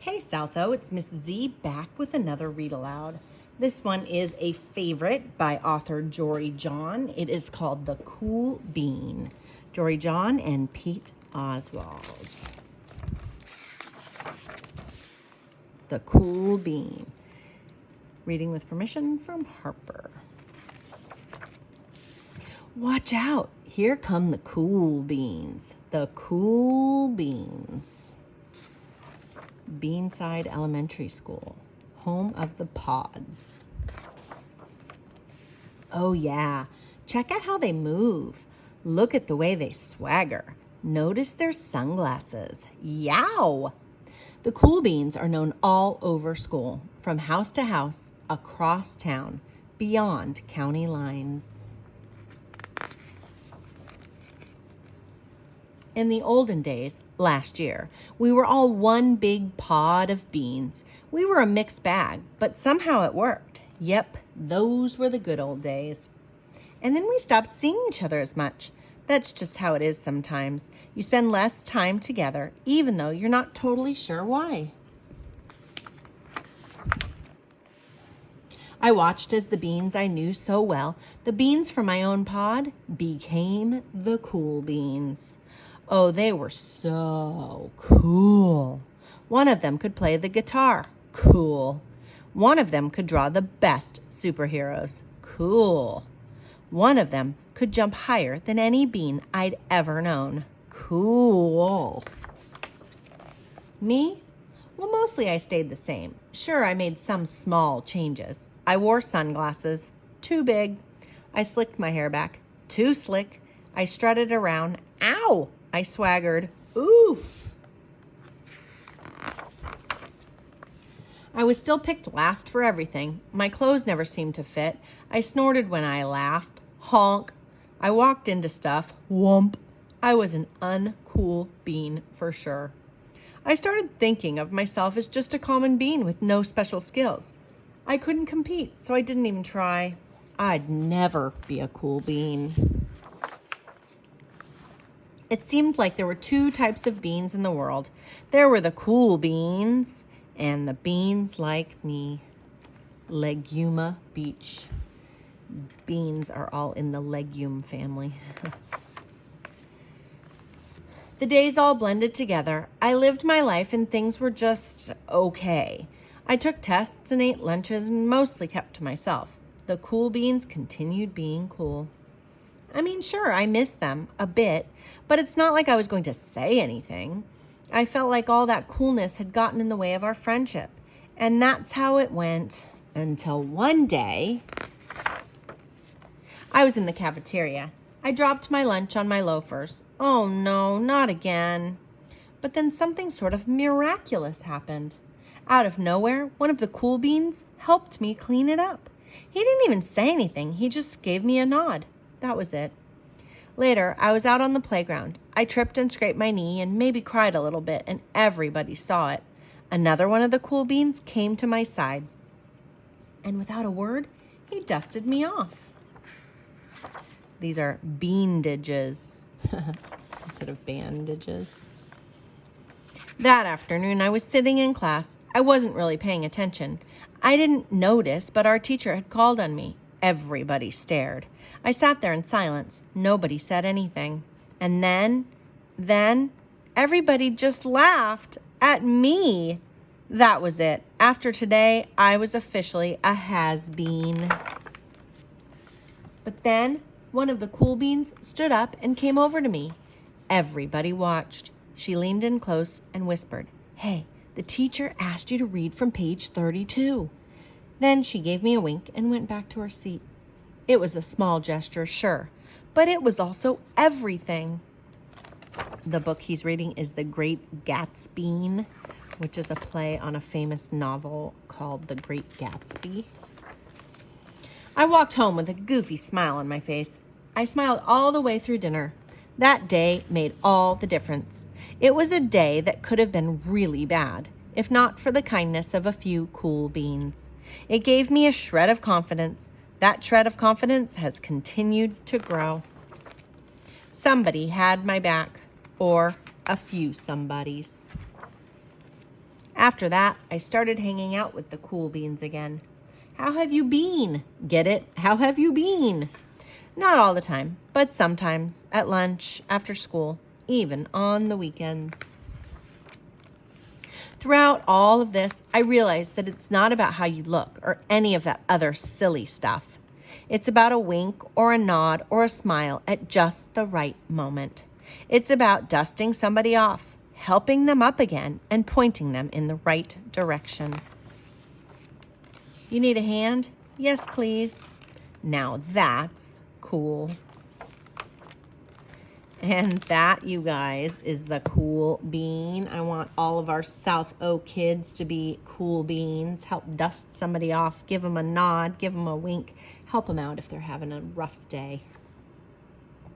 Hey Southo, it's Miss Z back with another read aloud. This one is a favorite by author Jory John. It is called The Cool Bean. Jory John and Pete Oswald. The Cool Bean. Reading with permission from Harper. Watch out, here come the cool beans. The cool beans. Beanside Elementary School, home of the pods. Oh yeah, check out how they move. Look at the way they swagger. Notice their sunglasses. Yow! The cool beans are known all over school, from house to house, across town, beyond county lines. In the olden days, last year, we were all one big pod of beans. We were a mixed bag, but somehow it worked. Yep, those were the good old days. And then we stopped seeing each other as much. That's just how it is sometimes. You spend less time together, even though you're not totally sure why. I watched as the beans I knew so well, the beans from my own pod, became the cool beans. Oh, they were so cool. One of them could play the guitar. Cool. One of them could draw the best superheroes. Cool. One of them could jump higher than any bean I'd ever known. Cool. Me? Well, mostly I stayed the same. Sure, I made some small changes. I wore sunglasses. Too big. I slicked my hair back. Too slick. I strutted around. Ow! I swaggered. Oof! I was still picked last for everything. My clothes never seemed to fit. I snorted when I laughed. Honk. I walked into stuff. Whoomp. I was an uncool bean for sure. I started thinking of myself as just a common bean with no special skills. I couldn't compete, so I didn't even try. I'd never be a cool bean. It seemed like there were two types of beans in the world. There were the cool beans and the beans like me. Leguma Beach. Beans are all in the legume family. The days all blended together. I lived my life and things were just okay. I took tests and ate lunches and mostly kept to myself. The cool beans continued being cool. I mean, sure, I miss them a bit, but it's not like I was going to say anything. I felt like all that coolness had gotten in the way of our friendship. And that's how it went until one day I was in the cafeteria. I dropped my lunch on my loafers. Oh no, not again. But then something sort of miraculous happened. Out of nowhere, one of the cool beans helped me clean it up. He didn't even say anything. He just gave me a nod. That was it. Later, I was out on the playground. I tripped and scraped my knee and maybe cried a little bit, and everybody saw it. Another one of the cool beans came to my side. And without a word, he dusted me off. These are bandages instead of bandages. That afternoon, I was sitting in class. I wasn't really paying attention. I didn't notice, but our teacher had called on me. Everybody stared. I sat there in silence. Nobody said anything. And then, everybody just laughed at me. That was it. After today, I was officially a has-been. But then, one of the cool beans stood up and came over to me. Everybody watched. She leaned in close and whispered, "Hey, the teacher asked you to read from page 32. Then she gave me a wink and went back to her seat. It was a small gesture, sure, but it was also everything. The book he's reading is The Great Gatsby, which is a play on a famous novel called The Great Gatsby. I walked home with a goofy smile on my face. I smiled all the way through dinner. That day made all the difference. It was a day that could have been really bad, if not for the kindness of a few cool beans. It gave me a shred of confidence. That shred of confidence has continued to grow. Somebody had my back, or a few somebodies. After that, I started hanging out with the cool beans again. How have you been? Get it? How have you been? Not all the time, but sometimes, at lunch, after school, even on the weekends. Throughout all of this, I realized that it's not about how you look or any of that other silly stuff. It's about a wink or a nod or a smile at just the right moment. It's about dusting somebody off, helping them up again, and pointing them in the right direction. You need a hand? Yes, please. Now that's cool. And that, you guys, is the cool bean. I want all of our South O kids to be cool beans. Help dust somebody off, give them a nod, give them a wink, help them out if they're having a rough day.